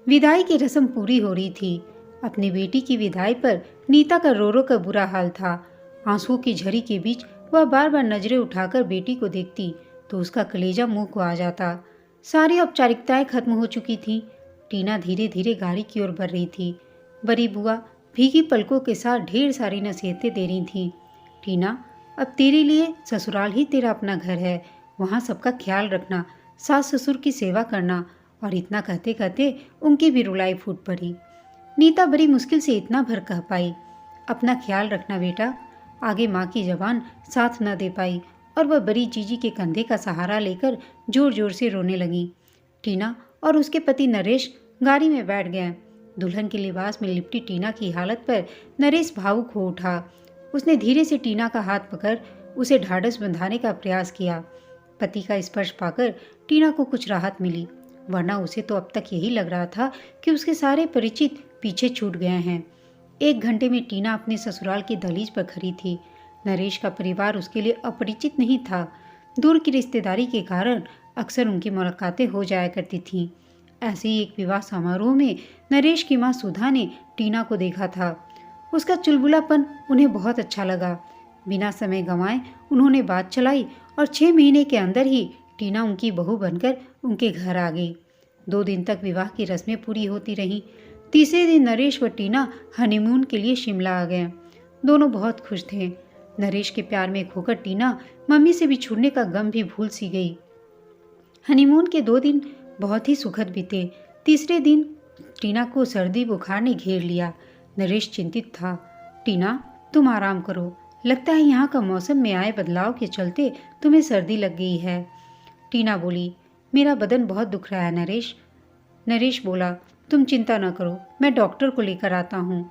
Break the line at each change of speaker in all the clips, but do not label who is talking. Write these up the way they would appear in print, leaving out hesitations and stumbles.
विदाई की रस्म पूरी हो रही थी। अपनी बेटी की विदाई पर नीता का रो रो कर बुरा हाल था। आंसुओं की झरी के बीच वह बार बार नजरें उठाकर बेटी को देखती तो उसका कलेजा मुंह को आ जाता। सारी औपचारिकताएं खत्म हो चुकी थीं। टीना धीरे धीरे गाड़ी की ओर बढ़ रही थी। बड़ी बुआ भीगी पलकों के साथ ढेर सारी नसीहतें दे रही थीं। टीना, अब तेरे लिए ससुराल ही तेरा अपना घर है। वहाँ सबका ख्याल रखना, सास ससुर की सेवा करना। और इतना कहते कहते उनकी भी रुलाई फूट पड़ी। नीता बड़ी मुश्किल से इतना भर कह पाई, अपना ख्याल रखना बेटा। आगे माँ की जबान साथ न दे पाई और वह बड़ी जीजी के कंधे का सहारा लेकर जोर जोर से रोने लगी। टीना और उसके पति नरेश गाड़ी में बैठ गए। दुल्हन के लिबास में लिपटी टीना की हालत पर नरेश भावुक हो उठा। उसने धीरे से टीना का हाथ पकड़ उसे ढाढ़स बंधाने का प्रयास किया। पति का स्पर्श पाकर टीना को कुछ राहत मिली, वरना उसे तो अब तक यही लग रहा था कि उसके सारे परिचित पीछे छूट गए हैं। 1 घंटे में टीना अपने ससुराल की दहलीज पर खड़ी थी। नरेश का परिवार उसके लिए अपरिचित नहीं था। दूर की रिश्तेदारी के कारण अक्सर उनकी मुलाकातें हो जाया करती थीं। ऐसे ही एक विवाह समारोह में नरेश की मां सुधा ने टीना को देखा था। उसका चुलबुलापन उन्हें बहुत अच्छा लगा। बिना समय गंवाए उन्होंने बात चलाई और 6 महीने के अंदर ही टीना उनकी बहू बनकर उनके घर आ गई। 2 दिन तक विवाह की रस्में पूरी होती रहीं। तीसरे दिन नरेश व टीना हनीमून के लिए शिमला आ गए। दोनों बहुत खुश थे। नरेश के प्यार में खोकर टीना मम्मी से भी छूटने का गम भी भूल सी गई। हनीमून के 2 दिन बहुत ही सुखद बीते। तीसरे दिन टीना को सर्दी बुखार ने घेर लिया। नरेश चिंतित था। टीना, तुम आराम करो, लगता है यहाँ का मौसम में आए बदलाव के चलते तुम्हें सर्दी लग गई है। टीना बोली, मेरा बदन बहुत दुख रहा है नरेश। नरेश बोला, तुम चिंता न करो, मैं डॉक्टर को लेकर आता हूँ।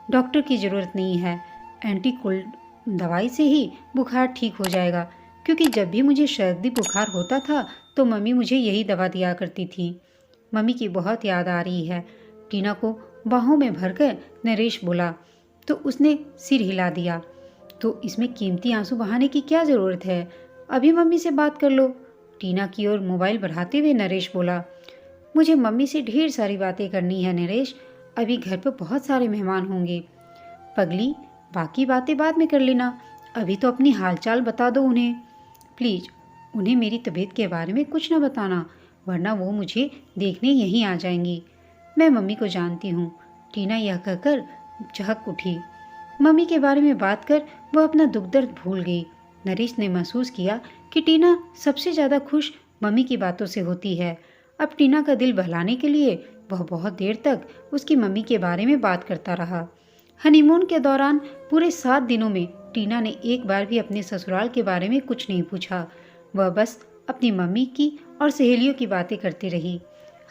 डॉक्टर की ज़रूरत नहीं है, एंटी कोल्ड दवाई से ही बुखार ठीक हो जाएगा, क्योंकि जब भी मुझे सर्दी बुखार होता था तो मम्मी मुझे यही दवा दिया करती थी। मम्मी की बहुत याद आ रही है। टीना को बाहों में भरकर नरेश बोला तो उसने सिर हिला दिया। तो इसमें कीमती आंसू बहाने की क्या ज़रूरत है, अभी मम्मी से बात कर लो। टीना की ओर मोबाइल बढ़ाते हुए नरेश बोला, मुझे मम्मी से ढेर सारी बातें करनी है नरेश, अभी घर पर बहुत सारे मेहमान होंगे। पगली, बाकी बातें बाद में कर लेना, अभी तो अपनी हालचाल बता दो उन्हें। प्लीज़ उन्हें मेरी तबीयत के बारे में कुछ न बताना, वरना वो मुझे देखने यहीं आ जाएंगी। मैं मम्मी को जानती हूँ। टीना यह कहकर चहक उठी। मम्मी के बारे में बात कर वह अपना दुख दर्द भूल गई। नरेश ने महसूस किया कि टीना सबसे ज़्यादा खुश मम्मी की बातों से होती है। अब टीना का दिल बहलाने के लिए वह बहुत देर तक उसकी मम्मी के बारे में बात करता रहा। हनीमून के दौरान पूरे 7 दिनों में टीना ने एक बार भी अपने ससुराल के बारे में कुछ नहीं पूछा। वह बस अपनी मम्मी की और सहेलियों की बातें करती रही।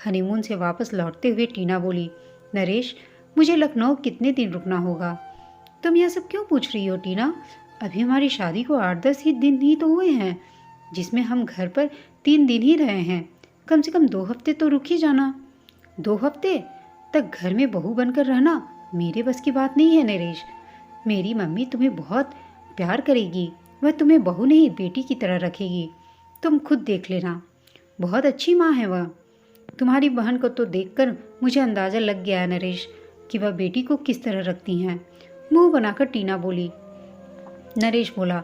हनीमून से वापस लौटते हुए टीना बोली, नरेश, मुझे लखनऊ कितने दिन रुकना होगा? तुम यह सब क्यों पूछ रही हो टीना? अभी हमारी शादी को 8-10 ही दिन ही तो हुए हैं, जिसमें हम घर पर 3 दिन ही रहे हैं। कम से कम 2 हफ्ते तो रुक ही जाना। 2 हफ्ते तक घर में बहू बनकर रहना मेरे बस की बात नहीं है नरेश। मेरी मम्मी तुम्हें बहुत प्यार करेगी, वह तुम्हें बहू नहीं बेटी की तरह रखेगी। तुम खुद देख लेना, बहुत अच्छी माँ है वह। तुम्हारी बहन को तो देखकर मुझे अंदाज़ा लग गया है नरेश कि वह बेटी को किस तरह रखती हैं। मुंह बनाकर टीना बोली। नरेश बोला,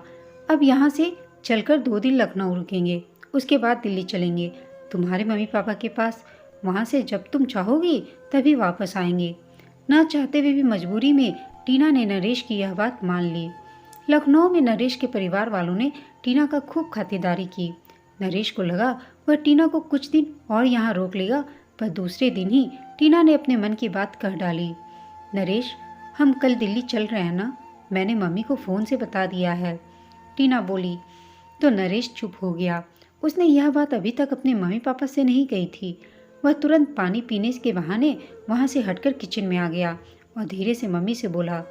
अब यहाँ से चलकर 2 दिन लखनऊ रुकेंगे, उसके बाद दिल्ली चलेंगे तुम्हारे मम्मी पापा के पास। वहाँ से जब तुम चाहोगी तभी वापस आएंगे। न चाहते हुए भी मजबूरी में टीना ने नरेश की यह बात मान ली। लखनऊ में नरेश के परिवार वालों ने टीना का खूब खातिरदारी की। नरेश को लगा वह टीना को कुछ दिन और यहाँ रोक लेगा, पर दूसरे दिन ही टीना ने अपने मन की बात कह डाली। नरेश, हम कल दिल्ली चल रहे हैं ना? मैंने मम्मी को फ़ोन से बता दिया है। टीना बोली। तो नरेश चुप हो गया। उसने यह बात अभी तक अपने मम्मी पापा से नहीं कही थी। वह तुरंत पानी पीने के बहाने वहाँ से हटकर किचन में आ गया और धीरे से मम्मी से बोला,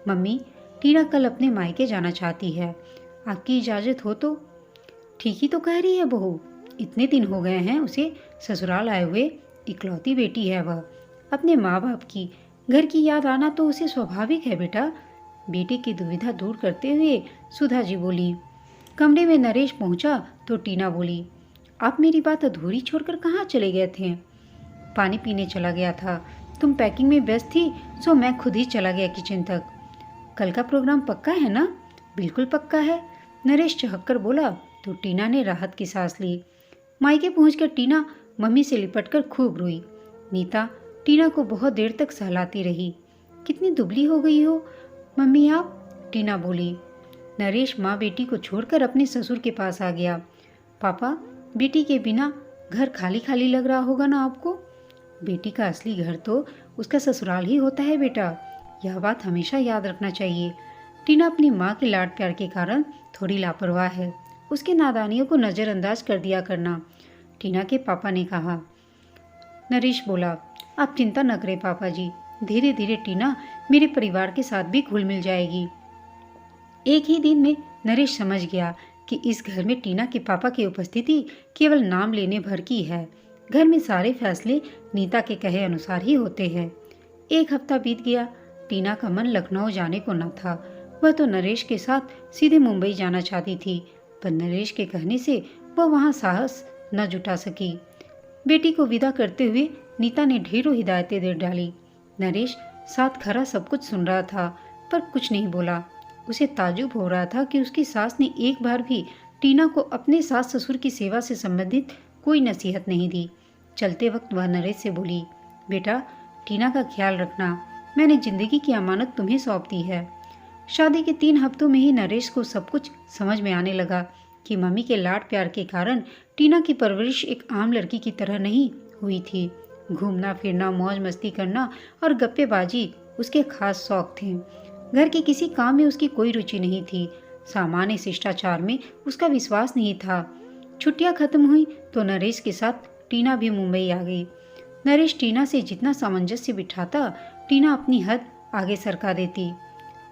मम्मी, टीना कल अपने मायके जाना चाहती है, आपकी इजाज़त हो तो? ठीक ही तो कह रही है बहू, इतने दिन हो गए हैं उसे ससुराल आए हुए। इकलौती बेटी है वह, अपने माँ बाप की। घर की याद आना तो उसे स्वाभाविक है बेटा। बेटी की दुविधा दूर करते हुए सुधा जी बोली। कमरे में नरेश पहुंचा तो टीना बोली, आप मेरी बात अधूरी छोड़कर कहाँ चले गए थे? पानी पीने चला गया था। तुम पैकिंग में व्यस्त थी, सो मैं खुद ही चला गया किचन तक। कल का प्रोग्राम पक्का है ना? बिल्कुल पक्का है, नरेश चहककर बोला तो टीना ने राहत की सांस ली। मायके पहुंचकर टीना मम्मी से लिपटकर खूब रोई। नीता टीना को बहुत देर तक सहलाती रही। कितनी दुबली हो गई हो मम्मी आप, टीना बोली। नरेश माँ बेटी को छोड़कर अपने ससुर के पास आ गया। पापा, बेटी के बिना घर खाली खाली लग रहा होगा ना आपको? बेटी का असली घर तो उसका ससुराल ही होता है बेटा, यह बात हमेशा याद रखना चाहिए। टीना अपनी माँ के लाड प्यार के कारण थोड़ी लापरवाह है, उसकी नादानियों को नज़रअंदाज कर दिया करना, टीना के पापा ने कहा। नरेश बोला, आप चिंता न करें पापा जी, धीरे धीरे टीना मेरे परिवार के साथ भी घुल मिल जाएगी। एक ही दिन में नरेश समझ गया कि इस घर में टीना के पापा की उपस्थिति केवल नाम लेने भर की है। घर में सारे फैसले नीता के कहे अनुसार ही होते हैं। एक हफ्ता बीत गया। टीना का मन लखनऊ जाने को न था। वह तो नरेश के साथ सीधे मुंबई जाना चाहती थी, पर नरेश के कहने से वह वहां साहस न जुटा सकी। बेटी को विदा करते हुए नीता ने ढेरों हिदायतें दे डाली। नरेश साथ खड़ा सब कुछ सुन रहा था, पर कुछ नहीं बोला। उसे ताजुब हो रहा था कि उसकी सास ने एक बार भी टीना को अपने सास ससुर की सेवा से संबंधित कोई नसीहत नहीं दी। चलते वक्त वह नरेश से बोली, बेटा टीना का ख्याल रखना, मैंने जिंदगी की अमानत तुम्हें सौंप दी है। शादी के 3 हफ्तों में ही नरेश को सब कुछ समझ में आने लगा कि मम्मी के लाड प्यार के कारण टीना की परवरिश एक आम लड़की की तरह नहीं हुई थी। घूमना फिरना, मौज मस्ती करना और गप्पेबाजी उसके खास शौक थे। घर के किसी काम में उसकी कोई रुचि नहीं थी। सामान्य शिष्टाचार में उसका विश्वास नहीं था। छुट्टियां खत्म हुई तो नरेश के साथ टीना भी मुंबई आ गई। नरेश टीना से जितना सामंजस्य बिठाता, टीना अपनी हद आगे सरका देती।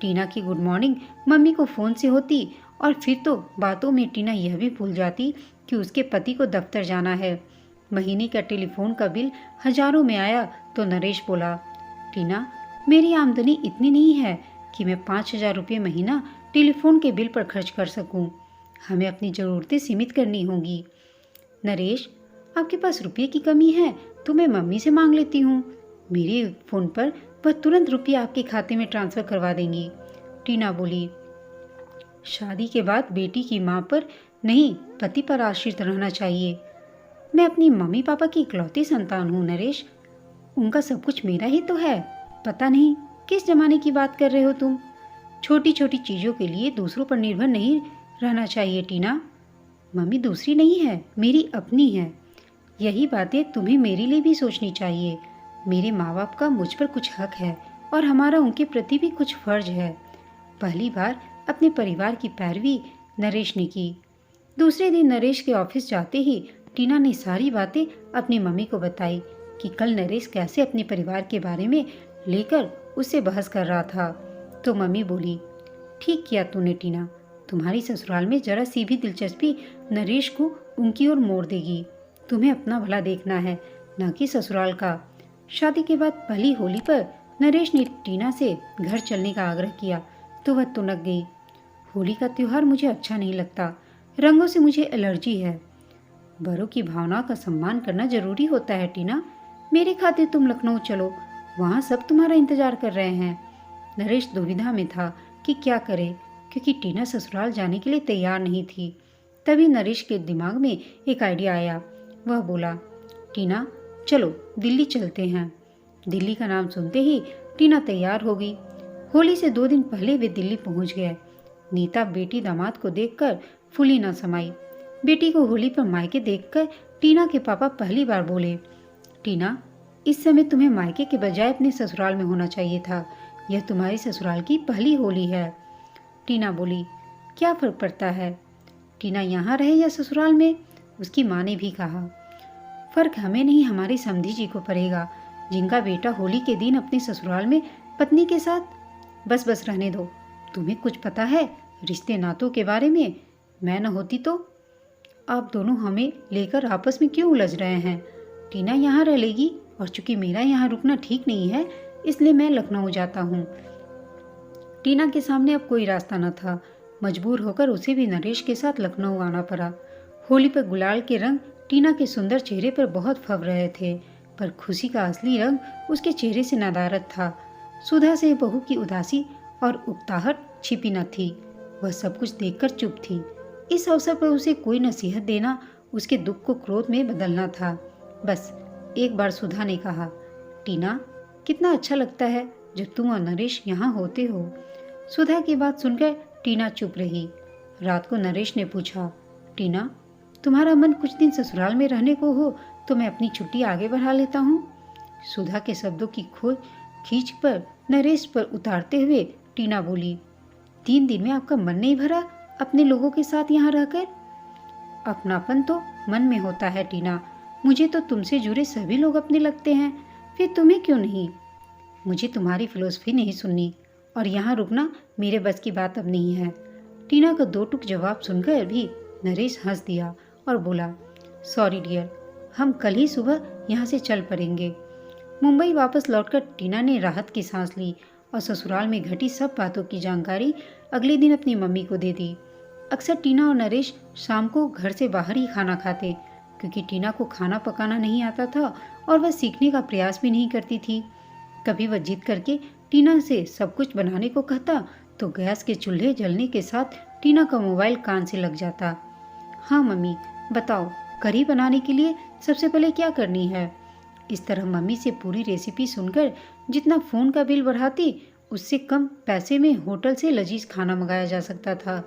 टीना की गुड मॉर्निंग मम्मी को फ़ोन से होती और फिर तो बातों में टीना यह भी भूल जाती कि उसके पति को दफ्तर जाना है। महीने का टेलीफोन का बिल हजारों में आया तो नरेश बोला, टीना मेरी आमदनी इतनी नहीं है कि मैं 5,000 रुपये महीना टेलीफोन के बिल पर खर्च कर सकूं। हमें अपनी ज़रूरतें सीमित करनी होंगी। नरेश, आपके पास रुपये की कमी है तो मैं मम्मी से मांग लेती हूँ। मेरे फ़ोन पर वह तुरंत रुपये आपके खाते में ट्रांसफ़र करवा देंगी, टीना बोली। शादी के बाद बेटी की माँ पर नहीं, पति पर आश्रित रहना चाहिए। मैं अपनी मम्मी पापा की इकलौती संतान हूँ नरेश, उनका सब कुछ मेरा ही तो है। पता नहीं किस जमाने की बात कर रहे हो तुम। छोटी छोटी चीज़ों के लिए दूसरों पर निर्भर नहीं रहना चाहिए टीना। मम्मी दूसरी नहीं है, मेरी अपनी है। यही बातें तुम्हें मेरे लिए भी सोचनी चाहिए। मेरे माँ बाप का मुझ पर कुछ हक है और हमारा उनके प्रति भी कुछ फर्ज है। पहली बार अपने परिवार की पैरवी नरेश ने की। दूसरे दिन नरेश के ऑफिस जाते ही टीना ने सारी बातें अपनी मम्मी को बताई कि कल नरेश कैसे अपने परिवार के बारे में लेकर उससे बहस कर रहा था। तो मम्मी बोली, ठीक किया तूने टीना, तुम्हारी ससुराल में जरा सी भी दिलचस्पी नरेश को उनकी ओर मोड़ देगी। तुम्हें अपना भला देखना है, न कि ससुराल का। शादी के बाद पहली होली पर नरेश ने टीना से घर चलने का आग्रह किया तो वह तुनक गई। होली का त्योहार मुझे अच्छा नहीं लगता, रंगों से मुझे एलर्जी है। बड़ों की भावनाओं का सम्मान करना जरूरी होता है टीना। मेरे खातिर तुम लखनऊ चलो, वहाँ सब तुम्हारा इंतजार कर रहे हैं। नरेश दुविधा में था कि क्या करे, क्योंकि टीना ससुराल जाने के लिए तैयार नहीं थी। तभी नरेश के दिमाग में एक आइडिया आया। वह बोला, टीना चलो दिल्ली चलते हैं। दिल्ली का नाम सुनते ही टीना तैयार हो गई। होली से 2 दिन पहले वे दिल्ली पहुंच गए। नीता बेटी दामाद को देखकर फूली न समाई। बेटी को होली पर मायके देखकर टीना के पापा पहली बार बोले, टीना इस समय तुम्हें मायके के बजाय अपने ससुराल में होना चाहिए था। यह तुम्हारी ससुराल की पहली होली है। टीना बोली, क्या फर्क पड़ता है, टीना यहाँ रहे या ससुराल में? उसकी माँ ने भी कहा, फर्क हमें नहीं हमारी समधी जी को पड़ेगा, जिनका बेटा होली के दिन अपने ससुराल में पत्नी के साथ। बस बस रहने दो, तुम्हें कुछ पता है रिश्ते नातों के बारे में? मैं न होती तो? आप दोनों हमें लेकर आपस में क्यों उलझ रहे हैं? टीना यहाँ रह लेगी और चूंकि मेरा यहाँ रुकना ठीक नहीं है, इसलिए मैं लखनऊ जाता हूँ। टीना के सामने अब कोई रास्ता न था। मजबूर होकर उसे भी नरेश के साथ लखनऊ आना पड़ा। होली पर गुलाल के रंग टीना के सुंदर चेहरे पर बहुत फब रहे थे, पर खुशी का असली रंग उसके चेहरे से नदारद था। सुधा से बहू की उदासी और उकताहट छिपी न थी। वह सब कुछ देखकर चुप थी। इस अवसर पर उसे कोई नसीहत देना उसके दुख को क्रोध में बदलना था। बस एक बार सुधा ने कहा, टीना, कितना अच्छा लगता है जब तुम और नरेश यहाँ होते हो। सुधा की बात सुनकर टीना चुप रही। रात को नरेश ने पूछा, टीना, तुम्हारा मन कुछ दिन ससुराल में रहने को हो तो मैं अपनी छुट्टी आगे बढ़ा लेता हूँ। सुधा के शब्दों की खींच पर नरेश पर उतारते हुए टीना बोली, 3 दिन में आपका मन नहीं भरा अपने लोगों के साथ यहाँ रहकर? अपनापन तो मन में होता है टीना। मुझे तो तुमसे जुड़े सभी लोग अपने लगते हैं, फिर तुम्हें क्यों नहीं? मुझे तुम्हारी फिलॉसफी नहीं सुननी और यहाँ रुकना मेरे बस की बात अब नहीं है। टीना का 2 टूक जवाब सुनकर भी नरेश हंस दिया और बोला, सॉरी डियर, हम कल ही सुबह यहाँ से चल पड़ेंगे। मुंबई वापस लौटकर टीना ने राहत की सांस ली और ससुराल में घटी सब बातों की जानकारी अगले दिन अपनी मम्मी को दे दी। अक्सर टीना और नरेश शाम को घर से बाहर ही खाना खाते, क्योंकि टीना को खाना पकाना नहीं आता था और वह सीखने का प्रयास भी नहीं करती थी। कभी वह जिद करके टीना से सब कुछ बनाने को कहता तो गैस के चूल्हे जलने के साथ टीना का मोबाइल कान से लग जाता। हाँ मम्मी, बताओ, करी बनाने के लिए सबसे पहले क्या करनी है? इस तरह मम्मी से पूरी रेसिपी सुनकर जितना फ़ोन का बिल बढ़ाती, उससे कम पैसे में होटल से लजीज खाना मंगाया जा सकता था।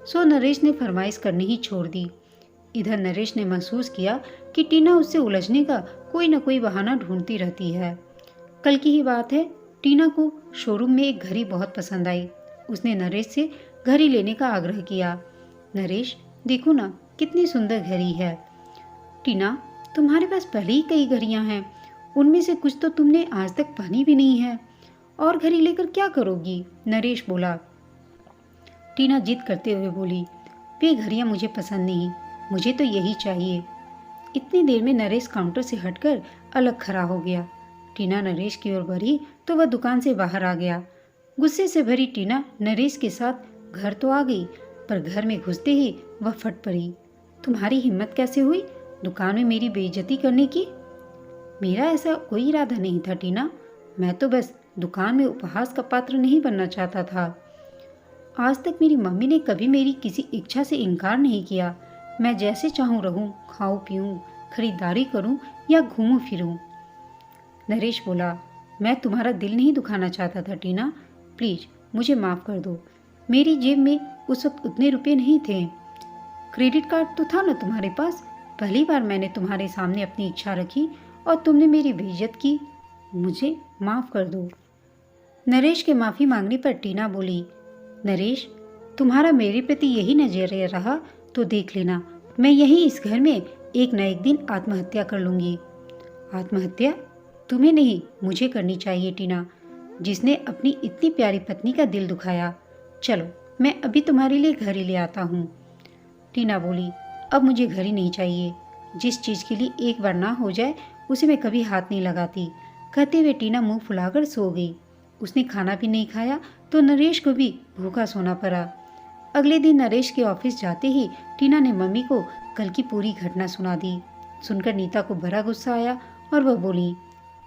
सो नरेश ने फरमाइश करनी ही छोड़ दी। इधर नरेश ने महसूस किया कि टीना उससे उलझने का कोई न कोई बहाना ढूंढती रहती है। कल की ही बात है, टीना को शोरूम में एक घड़ी बहुत पसंद आई। उसने नरेश से घड़ी लेने का आग्रह किया। नरेश, देखो ना, कितनी सुंदर घड़ी है। टीना, तुम्हारे पास पहले ही कई घड़ियां हैं, उनमें से कुछ तो तुमने आज तक पहनी भी नहीं है, और घड़ी लेकर क्या करोगी? नरेश बोला। टीना जिद करते हुए बोली, वे घड़ियां मुझे पसंद नहीं, मुझे तो यही चाहिए। इतनी देर में नरेश काउंटर से हटकर अलग खड़ा हो गया। टीना नरेश की ओर बढ़ी तो वह दुकान से बाहर आ गया। गुस्से से भरी टीना नरेश के साथ घर तो आ गई, पर घर में घुसते ही वह फट पड़ी। तुम्हारी हिम्मत कैसे हुई दुकान में मेरी बेइज्जती करने की? मेरा ऐसा कोई इरादा नहीं था टीना, मैं तो बस दुकान में उपहास का पात्र नहीं बनना चाहता था। आज तक मेरी मम्मी ने कभी मेरी किसी इच्छा से इनकार नहीं किया। मैं जैसे चाहूँ रहूँ, खाऊं पीऊँ, खरीदारी करूँ या घूमूं फिरूँ। नरेश बोला, मैं तुम्हारा दिल नहीं दुखाना चाहता था टीना, प्लीज मुझे माफ़ कर दो। मेरी जेब में उस वक्त उतने रुपए नहीं थे। क्रेडिट कार्ड तो था ना तुम्हारे पास। पहली बार मैंने तुम्हारे सामने अपनी इच्छा रखी और तुमने मेरी बेइज्जत की। मुझे माफ़ कर दो। नरेश के माफ़ी मांगने पर टीना बोली, नरेश, तुम्हारा मेरे प्रति यही नजरिया रहा तो देख लेना, मैं यहीं इस घर में एक न एक दिन आत्महत्या कर लूँगी। आत्महत्या? तुम्हें नहीं, मुझे करनी चाहिए टीना, जिसने अपनी इतनी प्यारी पत्नी का दिल दुखाया। चलो, मैं अभी तुम्हारे लिए घड़ी ले आता हूँ। टीना बोली, अब मुझे घड़ी नहीं चाहिए। जिस चीज़ के लिए एक बार ना हो जाए उसे मैं कभी हाथ नहीं लगाती। कहते हुए टीना मुंह फुलाकर सो गई। उसने खाना भी नहीं खाया तो नरेश को भी भूखा सोना पड़ा। अगले दिन नरेश के ऑफिस जाते ही टीना ने मम्मी को कल की पूरी घटना सुना दी। सुनकर नीता को बड़ा गुस्सा आया और वह बोली,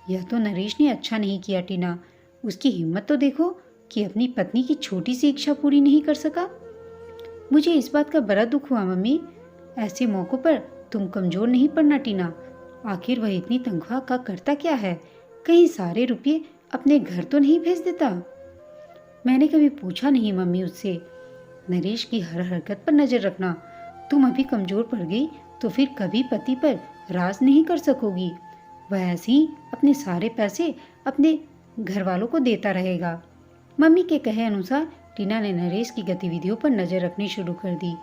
यह तो नरेश ने अच्छा नहीं किया टीना, उसकी हिम्मत तो देखो कि अपनी पत्नी की छोटी सी इच्छा पूरी नहीं कर सका। मुझे इस बात का बड़ा दुख हुआ मम्मी। ऐसे मौक़ों पर तुम कमज़ोर नहीं पड़ना टीना। आखिर वह इतनी तनख्वाह का करता क्या है? कहीं सारे रुपये अपने घर तो नहीं भेज देता? मैंने कभी पूछा नहीं मम्मी उससे। नरेश की हर हरकत पर नज़र रखना। तुम अभी कमज़ोर पड़ गई तो फिर कभी पति पर राज नहीं कर सकोगी। वह ऐसे ही अपने सारे पैसे अपने घर वालों को देता रहेगा। मम्मी के कहे अनुसार टीना ने नरेश की गतिविधियों पर नज़र रखनी शुरू कर दी,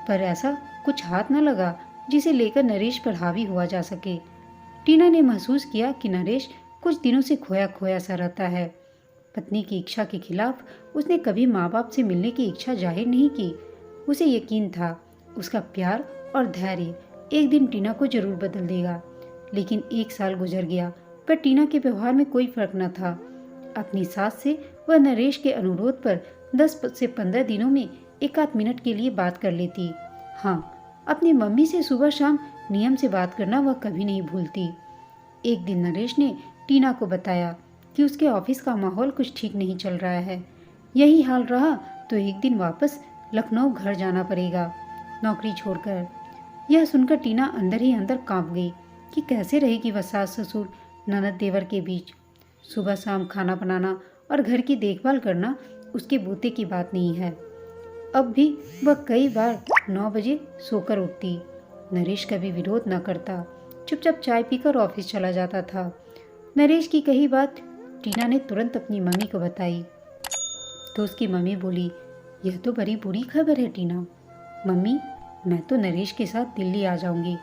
पर ऐसा कुछ हाथ न लगा जिसे लेकर नरेश पर हावी हुआ जा सके। टीना ने महसूस किया कि नरेश कुछ दिनों से खोया खोया सा रहता है। पत्नी की इच्छा के खिलाफ उसने कभी माँ बाप से मिलने की इच्छा जाहिर नहीं की। उसे यकीन था उसका प्यार और धैर्य एक दिन टीना को जरूर बदल देगा। लेकिन 1 साल गुजर गया, पर टीना के व्यवहार में कोई फर्क न था। अपनी सास से वह नरेश के अनुरोध पर 10 से 15 दिनों में 1 मिनट के लिए बात कर लेती। हाँ, अपनी मम्मी से सुबह शाम नियम से बात करना वह कभी नहीं भूलती। एक दिन नरेश ने टीना को बताया कि उसके ऑफिस का माहौल कुछ ठीक नहीं चल रहा है। यही हाल रहा तो एक दिन वापस लखनऊ घर जाना पड़ेगा, नौकरी छोड़कर। यह सुनकर टीना अंदर ही अंदर कांप गई कि कैसे रहेगी वह सास ससुर ननद देवर के बीच। सुबह शाम खाना बनाना और घर की देखभाल करना उसके बूते की बात नहीं है। अब भी वह कई बार 9 बजे सोकर उठती। नरेश कभी विरोध न करता, चुपचाप चाय पीकर ऑफिस चला जाता था। नरेश की कही बात टीना ने तुरंत अपनी मम्मी को बताई तो उसकी मम्मी बोली, यह तो बड़ी बुरी खबर है टीना। मम्मी, मैं तो नरेश के साथ दिल्ली आ जाऊंगी।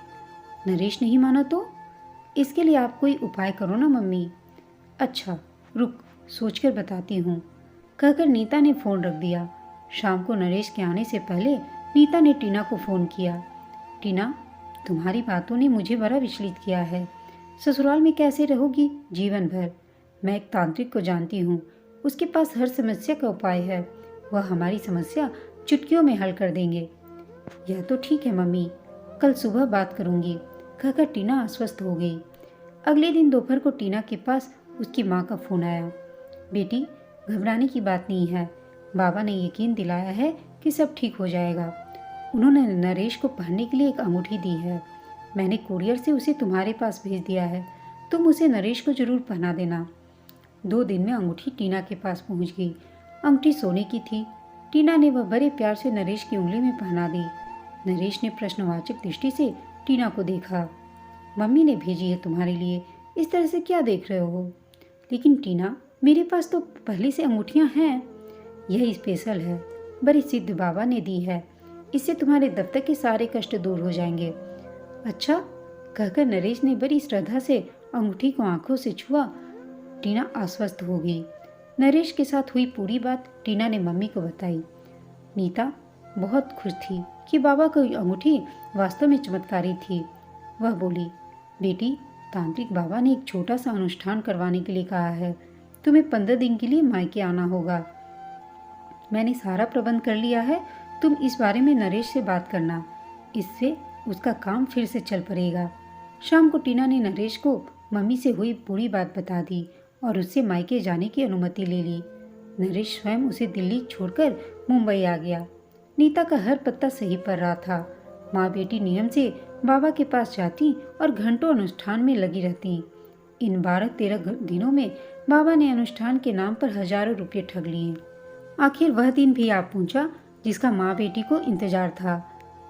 नरेश नहीं माना तो? इसके लिए आप कोई उपाय करो ना मम्मी। अच्छा रुक, सोचकर बताती हूँ, कहकर नीता ने फ़ोन रख दिया। शाम को नरेश के आने से पहले नीता ने टीना को फ़ोन किया। टीना, तुम्हारी बातों ने मुझे बड़ा विचलित किया है। ससुराल में कैसे रहोगी जीवन भर? मैं एक तांत्रिक को जानती हूँ, उसके पास हर समस्या का उपाय है। वह हमारी समस्या चुटकियों में हल कर देंगे। यह तो ठीक है मम्मी, कल सुबह बात करूँगी, कहकर टीना आश्वस्त हो गई। अगले दिन दोपहर को टीना के पास उसकी माँ का फ़ोन आया। बेटी, घबराने की बात नहीं है, बाबा ने यकीन दिलाया है कि सब ठीक हो जाएगा। उन्होंने नरेश को पहनने के लिए एक अंगूठी दी है। मैंने कुरियर से उसे तुम्हारे पास भेज दिया है, तुम उसे नरेश को जरूर पहना देना। 2 दिन में अंगूठी टीना के पास पहुंच गई। अंगूठी सोने की थी। टीना ने वह बड़े प्यार से नरेश की उंगली में पहना दी। नरेश ने प्रश्नवाचक दृष्टि से टीना को देखा। मम्मी ने भेजी है तुम्हारे लिए, इस तरह से क्या देख रहे हो? लेकिन टीना, मेरे पास तो पहले से अंगूठियाँ हैं। यह स्पेशल है, बड़ी सिद्ध बाबा ने दी है। इससे तुम्हारे दफ्तर के सारे कष्ट दूर हो जाएंगे। अच्छा, कहकर नरेश ने बड़ी श्रद्धा से अंगूठी को आंखों से छुआ। टीना आश्वस्त हो गई। नरेश के साथ हुई पूरी बात टीना ने मम्मी को बताई। नीता बहुत खुश थी कि बाबा की अंगूठी वास्तव में चमत्कारी थी। वह बोली, बेटी, तांत्रिक बाबा ने एक छोटा सा अनुष्ठान करवाने के लिए कहा है। तुम्हें 15 दिन के लिए मायके आना होगा। मैंने सारा प्रबंध कर लिया है, तुम इस बारे में नरेश से बात करना, इससे उसका काम फिर से चल पड़ेगा। शाम को टीना ने नरेश को मम्मी से हुई पूरी बात बता दी और उससे मायके जाने की अनुमति ले ली। नरेश स्वयं उसे दिल्ली छोड़कर मुंबई आ गया। नीता का हर पत्ता सही पड़ रहा था। माँ बेटी नियम से बाबा के पास जाती और घंटों अनुष्ठान में लगी रहती। इन 12-13 दिनों में बाबा ने अनुष्ठान के नाम पर हजारों रुपये ठग लिए। आखिर वह दिन भी आ पहुंचा जिसका माँ बेटी को इंतजार था।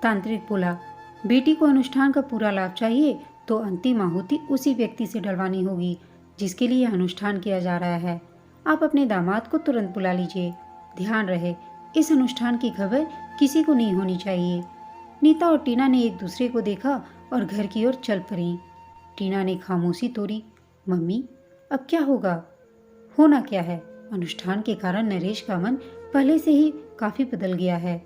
तांत्रिक बोला, बेटी को अनुष्ठान का पूरा लाभ चाहिए तो अंतिम आहुति उसी व्यक्ति से डलवानी होगी जिसके लिए अनुष्ठान किया जा रहा है। आप अपने दामाद को तुरंत बुला लीजिए। ध्यान रहे, इस अनुष्ठान की खबर किसी को नहीं होनी चाहिए। नीता और टीना ने एक दूसरे को देखा और घर की ओर चल पड़ी। टीना ने खामोशी तोड़ी। मम्मी, अब क्या होगा? होना क्या है? अनुष्ठान के कारण नरेश का मन पहले से ही काफी बदल गया है।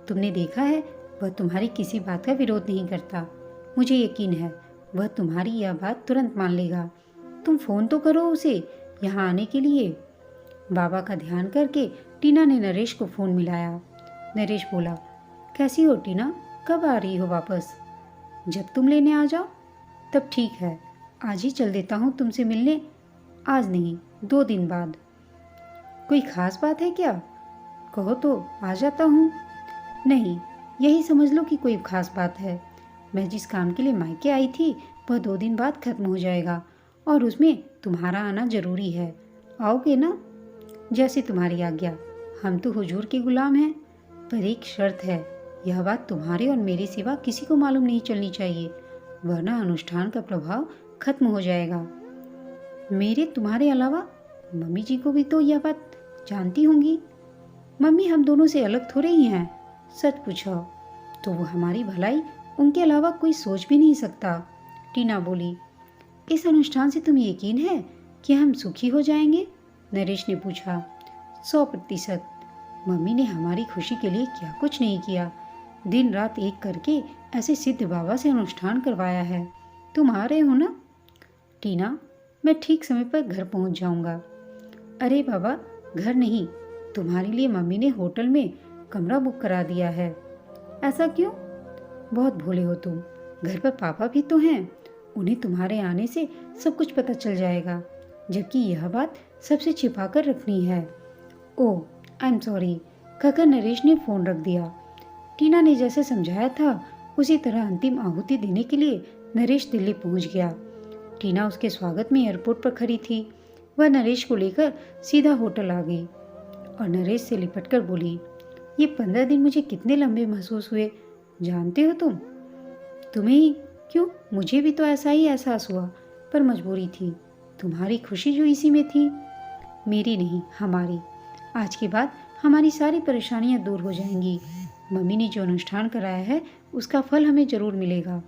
तुमने देखा है, वह तुम्हारी किसी बात का विरोध नहीं करता। मुझे यकीन है वह तुम्हारी यह बात तुरंत मान लेगा। तुम फोन तो करो उसे यहाँ आने के लिए। बाबा का ध्यान करके टीना ने नरेश को फोन मिलाया। नरेश बोला, कैसी हो टीना, कब आ रही हो वापस? जब तुम लेने आ जाओ। तब ठीक है, आज ही चल देता हूँ तुमसे मिलने। आज नहीं, 2 दिन बाद। कोई खास बात है क्या? कहो तो आ जाता हूँ। नहीं, यही समझ लो कि कोई खास बात है। मैं जिस काम के लिए मायके आई थी वह 2 दिन बाद खत्म हो जाएगा और उसमें तुम्हारा आना जरूरी है। आओगे ना? जैसे तुम्हारी आज्ञा। हम तो हुजूर के गुलाम हैं, पर एक शर्त है। यह बात तुम्हारे और मेरे सिवा किसी को मालूम नहीं चलनी चाहिए, वरना अनुष्ठान का प्रभाव खत्म हो जाएगा। मेरे तुम्हारे अलावा मम्मी जी को भी तो यह बात जानती होंगी। मम्मी हम दोनों से अलग थोड़े ही हैं। सच पूछो तो वो हमारी भलाई उनके अलावा कोई सोच भी नहीं सकता। टीना बोली, इस अनुष्ठान से तुम्हें यकीन है कि हम सुखी हो जाएंगे? नरेश ने पूछा। 100%। मम्मी ने हमारी खुशी के लिए क्या कुछ नहीं किया। दिन रात एक करके ऐसे सिद्ध बाबा से अनुष्ठान करवाया है। तुम आ रहे हो ना? टीना, मैं ठीक समय पर घर पहुंच जाऊंगा। अरे बाबा, घर नहीं, तुम्हारे लिए मम्मी ने होटल में कमरा बुक करा दिया है। ऐसा क्यों? बहुत भोले हो तुम, घर पर पापा भी तो हैं, उन्हें तुम्हारे आने से सब कुछ पता चल जाएगा, जबकि यह बात सबसे छिपा कर रखनी है। ओह, आई एम सॉरी, कहकर नरेश ने फ़ोन रख दिया। टीना ने जैसे समझाया था उसी तरह अंतिम आहुति देने के लिए नरेश दिल्ली पहुंच गया। टीना उसके स्वागत में एयरपोर्ट पर खड़ी थी। वह नरेश को लेकर सीधा होटल आ गई और नरेश से लिपटकर बोली, ये 15 दिन मुझे कितने लंबे महसूस हुए, जानते हो तुम? तुम्हें ही क्यों, मुझे भी तो ऐसा ही एहसास हुआ, पर मजबूरी थी। तुम्हारी खुशी जो इसी में थी। मेरी नहीं, हमारी। आज के बाद हमारी सारी परेशानियां दूर हो जाएंगी। मम्मी ने जो अनुष्ठान कराया है उसका फल हमें जरूर मिलेगा।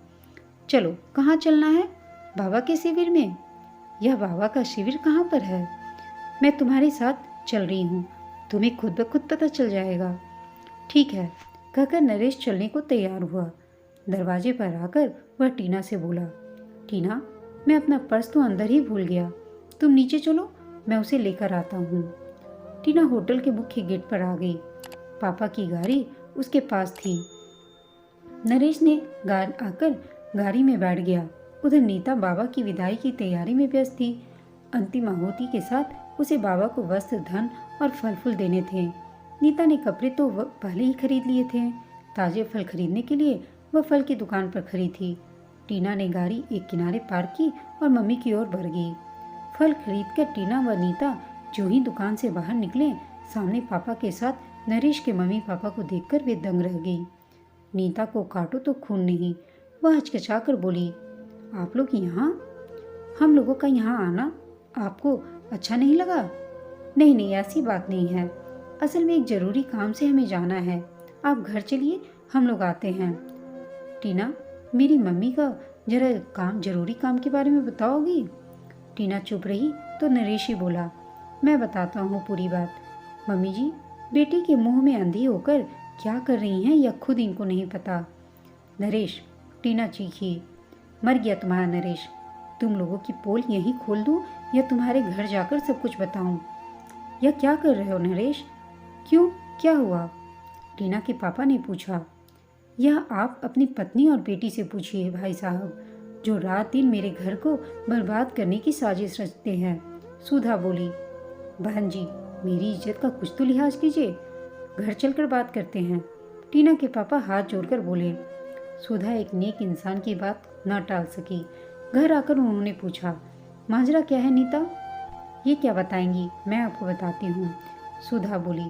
चलो, कहाँ चलना है? बाबा के शिविर में? यह बाबा का शिविर कहाँ पर है? मैं तुम्हारे साथ चल रही हूँ, तुम्हें खुद ब खुद पता चल जाएगा। ठीक है, कहकर नरेश चलने को तैयार हुआ। दरवाजे पर आकर वह टीना से बोला, टीना, मैं अपना पर्स तो अंदर ही भूल गया, तुम नीचे चलो, मैं उसे लेकर आता हूँ। टीना होटल के मुख्य गेट पर आ गई। पापा की गाड़ी उसके पास थी। नरेश ने आकर गाड़ी में बैठ गया। उधर नीता बाबा की विदाई की तैयारी में व्यस्त थी। अंतिम आहुति के साथ उसे बाबा को वस्त्र, धन और फल फूल देने थे। नीता ने कपड़े तो पहले ही खरीद लिए थे। ताजे फल खरीदने के लिए वह फल की दुकान पर खड़ी थी। टीना ने गाड़ी एक किनारे पार्क की और मम्मी की ओर बढ़ गई। फल खरीदकर टीना व नीता जो ही दुकान से बाहर निकले, सामने पापा के साथ नरेश के मम्मी पापा को देखकर वे दंग रह गई। नीता को काटो तो खून नहीं, वह हचकिचा कर बोली, आप लोग यहाँ? हम लोगों का यहाँ आना आपको अच्छा नहीं लगा? नहीं नहीं, ऐसी बात नहीं है, असल में एक जरूरी काम से हमें जाना है। आप घर चलिए, हम लोग आते हैं। टीना, मेरी मम्मी का जरा जरूरी काम के बारे में बताओगी? टीना चुप रही तो नरेश ही बोला, मैं बताता हूँ पूरी बात। मम्मी जी, बेटी के मुंह में अंधी होकर क्या कर रही हैं यह खुद इनको नहीं पता। नरेश, टीना चीखी, मर गया तुम्हारा नरेश। तुम लोगों की पोल यहीं खोल दूं या तुम्हारे घर जाकर सब कुछ बताऊं? यह क्या कर रहे हो नरेश? क्यों, क्या हुआ? टीना के पापा ने पूछा। यह आप अपनी पत्नी और बेटी से पूछिए भाई साहब, जो रात दिन मेरे घर को बर्बाद करने की साजिश रचते हैं। सुधा बोली, बहन जी, मेरी इज्जत का कुछ तो लिहाज कीजिए, घर चलकर बात करते हैं। टीना के पापा हाथ जोड़कर बोले। सुधा एक नेक इंसान की बात न टाल सकी। घर आकर उन्होंने पूछा, माजरा क्या है नीता? ये क्या बताएंगी, मैं आपको बताती हूँ। सुधा बोली,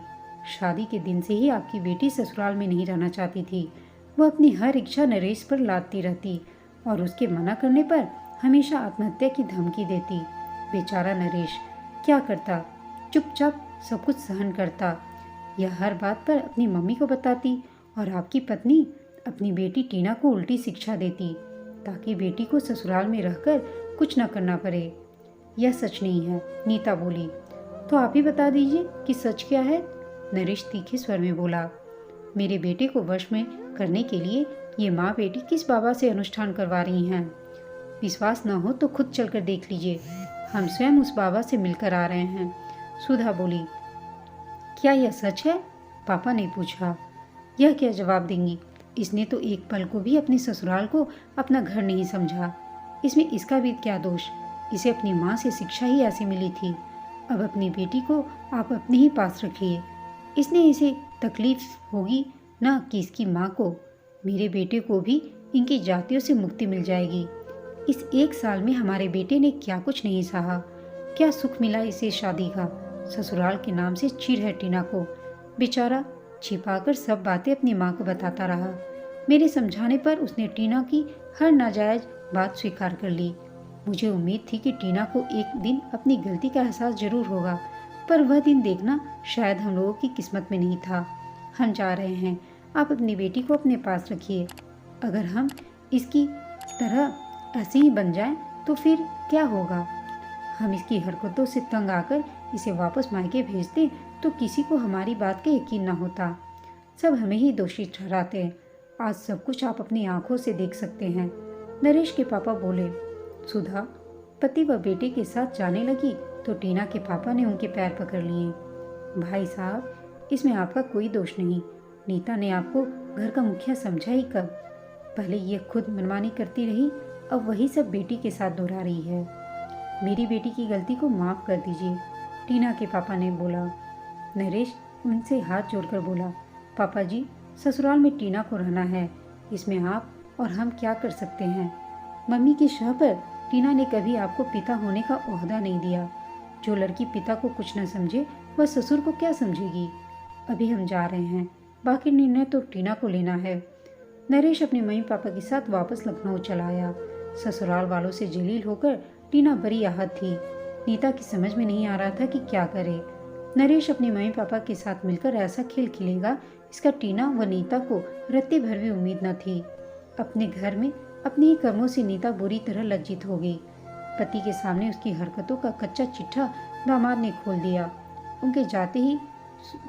शादी के दिन से ही आपकी बेटी ससुराल में नहीं रहना चाहती थी। वह अपनी हर इच्छा नरेश पर लादती रहती और उसके मना करने पर हमेशा आत्महत्या की धमकी देती। बेचारा नरेश क्या करता, चुपचाप सब कुछ सहन करता। यह हर बात पर अपनी मम्मी को बताती और आपकी पत्नी अपनी बेटी टीना को उल्टी शिक्षा देती ताकि बेटी को ससुराल में रहकर कुछ न करना पड़े। यह सच नहीं है, नीता बोली। तो आप ही बता दीजिए कि सच क्या है? नरेश तीखे स्वर में बोला। मेरे बेटे को वश में करने के लिए ये माँ बेटी किस बाबा से अनुष्ठान करवा रही हैं? विश्वास न हो तो खुद चलकर देख लीजिए, हम स्वयं उस बाबा से मिलकर आ रहे हैं। सुधा बोली, क्या यह सच है? पापा ने पूछा। यह क्या जवाब देंगी? इसने तो एक पल को भी अपने ससुराल को अपना घर नहीं समझा। इसमें इसका भी क्या दोष? इसे अपनी माँ से शिक्षा ही ऐसी मिली थी। अब अपनी बेटी को आप अपने ही पास रखिए। इसने इसे तकलीफ होगी ना कि इसकी माँ को। मेरे बेटे को भी इनकी जातियों से मुक्ति मिल जाएगी। इस 1 साल में हमारे बेटे ने क्या कुछ नहीं सहा, क्या सुख मिला इसे शादी का। ससुराल के नाम से चिढ़ है टीना को। बेचारा छिपाकर सब बातें अपनी माँ को बताता रहा। मेरे समझाने पर उसने टीना की हर नाजायज बात स्वीकार कर ली। मुझे उम्मीद थी कि टीना को एक दिन अपनी गलती का एहसास जरूर होगा, पर वह दिन देखना शायद हम लोगों की किस्मत में नहीं था। हम जा रहे हैं, आप अपनी बेटी को अपने पास रखिए। अगर हम इसकी तरह ऐसे ही बन जाएं तो फिर क्या होगा? हम इसकी हरकतों से तंग आकर इसे वापस मायके भेज दें तो किसी को हमारी बात का यकीन न होता। सब हमें ही दोषी ठहराते हैं। आज सब कुछ आप अपनी आंखों से देख सकते हैं। नरेश के पापा बोले। सुधा पति व बेटे के साथ जाने लगी तो टीना के पापा ने उनके पैर पकड़ लिए। भाई साहब, इसमें आपका कोई दोष नहीं। नीता ने आपको घर का मुखिया समझा ही कब? पहले ये खुद मनमानी करती रही, अब वही सब बेटी के साथ दोहरा रही है। मेरी बेटी की गलती को माफ़ कर दीजिए, टीना के पापा ने बोला। नरेश उनसे हाथ जोड़कर बोला, पापा जी, ससुराल में टीना को रहना है, इसमें आप और हम क्या कर सकते हैं। मम्मी के शह पर टीना ने कभी आपको पिता होने का ओहदा नहीं दिया। जो लड़की पिता को कुछ न समझे वह ससुर को क्या समझेगी। अभी हम जा रहे हैं, बाकी निर्णय तो टीना को लेना है। नरेश अपने मम्मी पापा के साथ वापस लखनऊ चला आया। ससुराल वालों से जलील होकर टीना बड़ी आहत थी। नीता की समझ में नहीं आ रहा था कि क्या करे। नरेश अपने मम्मी पापा के साथ मिलकर ऐसा खेल खेलेगा, इसका टीना व नीता को रत्ती भर भी उम्मीद न थी। अपने घर में अपने ही कर्मों से नीता बुरी तरह लज्जित हो गई। पति के सामने उसकी हरकतों का कच्चा चिट्ठा दामाद ने खोल दिया। उनके जाते ही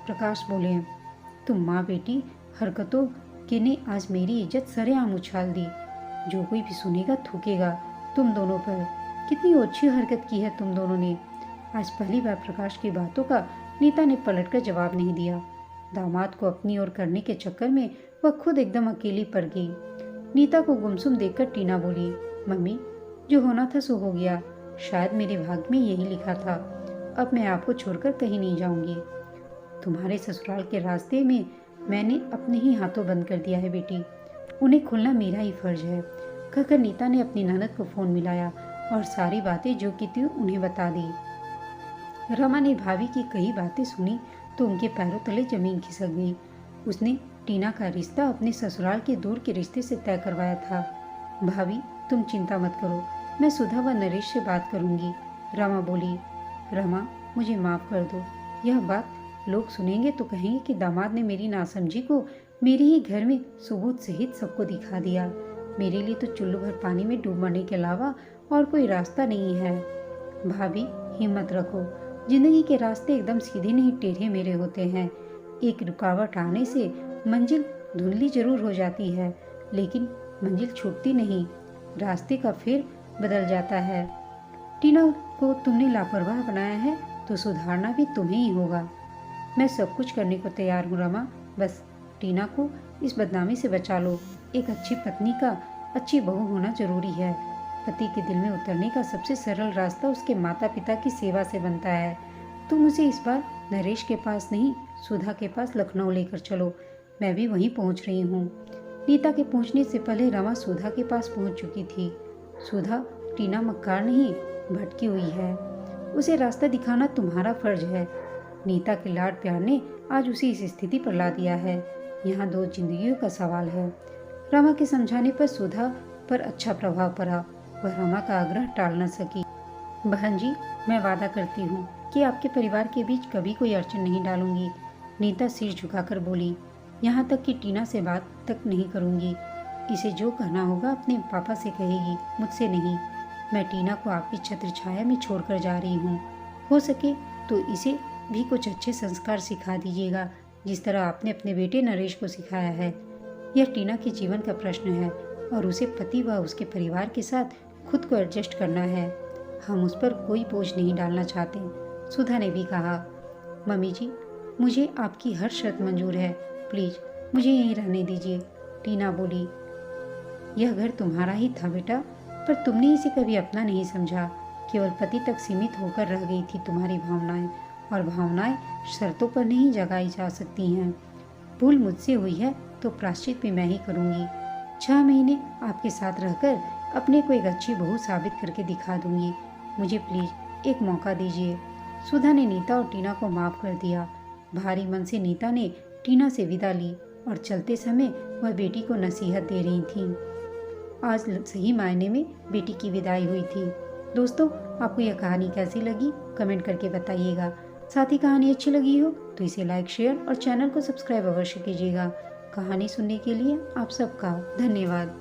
प्रकाश बोले, तुम माँ बेटी हरकतों के ने आज मेरी इज्जत सरेआम उछाल दी। जो कोई भी सुनेगा थूकेगा तुम दोनों पर। कितनी अच्छी हरकत की है तुम दोनों ने। आज पहली बार प्रकाश की बातों का नीता ने पलटकर जवाब नहीं दिया। दामाद को अपनी ओर करने के चक्कर में वह खुद एकदम अकेली पड़ गई। नीता को गुमसुम देखकर टीना बोली, मम्मी, जो होना था सो हो गया। शायद मेरे भाग्य में यही लिखा था। अब मैं आपको छोड़कर कहीं नहीं जाऊंगी। तुम्हारे ससुराल के रास्ते में मैंने अपने ही हाथों बंद कर दिया है बेटी। उन्हें खुलना मेरा ही फर्ज है। कहकर नीता ने अपनी ननद को फोन मिलाया और सारी बातें जो की थी उन्हें बता दी। रमा ने भाभी की कई बातें सुनी तो उनके पैरों तले जमीन खिसक गई। उसने टीना का रिश्ता अपने ससुराल के दूर के रिश्ते से तय करवाया था। भाभी, तुम चिंता मत करो, मैं सुधा व नरेश से बात करूंगी। रमा बोली। रमा, मुझे माफ कर दो। यह बात लोग सुनेंगे तो कहेंगे कि दामाद ने मेरी नासमझी को मेरे ही घर में सबूत सहित सबको दिखा दिया। मेरे लिए तो चुल्लू भर पानी में डूब मरने के अलावा और कोई रास्ता नहीं है। भाभी, हिम्मत रखो। जिंदगी के रास्ते एकदम सीधे नहीं टेढ़े मेरे होते हैं। एक रुकावट आने से मंजिल धुंधली जरूर हो जाती है, लेकिन मंजिल छूटती नहीं। रास्ते का फेर बदल जाता है। टीना को तुमने लापरवाह बनाया है तो सुधारना भी तुम्हें ही होगा। मैं सब कुछ करने को तैयार हूँ रमा, बस टीना को इस बदनामी से बचा लो। एक अच्छी पत्नी का अच्छी बहू होना जरूरी है। पति के दिल में उतरने का सबसे सरल रास्ता उसके माता पिता की सेवा से बनता है। तुम उसे इस बार नरेश के पास नहीं, सुधा के पास लखनऊ लेकर चलो। मैं भी वहीं पहुंच रही हूँ। नीता के पहुंचने से पहले रमा सुधा के पास पहुंच चुकी थी। सुधा टीना मक्कार नहीं, भटकी हुई है। उसे रास्ता दिखाना तुम्हारा फर्ज है। नीता के लाड प्यार ने आज उसे इस स्थिति पर ला दिया है। यहाँ दो जिंदगियों का सवाल है। रमा के समझाने पर सुधा पर अच्छा प्रभाव पड़ा। वह रमा का आग्रह टाल न सकी। बहन जी, मैं वादा करती हूँ कि आपके परिवार के बीच कभी कोई अड़चन नहीं डालूंगी। नीता सिर झुकाकर बोली। यहाँ तक कि टीना से बात तक नहीं करूँगी। इसे जो कहना होगा अपने पापा से कहेगी, मुझसे नहीं। मैं टीना को आपकी छत्र छाया में छोड़कर जा रही हूँ। हो सके तो इसे भी कुछ अच्छे संस्कार सिखा दीजिएगा, जिस तरह आपने अपने बेटे नरेश को सिखाया है। यह टीना के जीवन का प्रश्न है और उसे पति व उसके परिवार के साथ खुद को एडजस्ट करना है। हम उस पर कोई बोझ नहीं डालना चाहते। सुधा ने भी कहा। मम्मी जी, मुझे आपकी हर शर्त मंजूर है। प्लीज मुझे यहीं रहने दीजिए। टीना बोली। यह घर तुम्हारा ही था बेटा, पर तुमने इसे कभी अपना नहीं समझा। केवल पति तक सीमित होकर रह गई थी तुम्हारी भावनाएं, और भावनाएं शर्तों पर नहीं जगाई जा सकती हैं। भूल मुझसे हुई है तो प्रायश्चित भी मैं ही करूंगी। 6 महीने आपके साथ रहकर अपने को एक अच्छी बहू साबित करके दिखा दूंगी। मुझे प्लीज एक मौका दीजिए। सुधा ने नीता और टीना को माफ कर दिया। भारी मन से नीता ने टीना से विदा ली और चलते समय वह बेटी को नसीहत दे रही थी। आज सही मायने में बेटी की विदाई हुई थी। दोस्तों, आपको यह कहानी कैसी लगी कमेंट करके बताइएगा। साथ ही कहानी अच्छी लगी हो तो इसे लाइक, शेयर और चैनल को सब्सक्राइब अवश्य कीजिएगा। कहानी सुनने के लिए आप सबका धन्यवाद।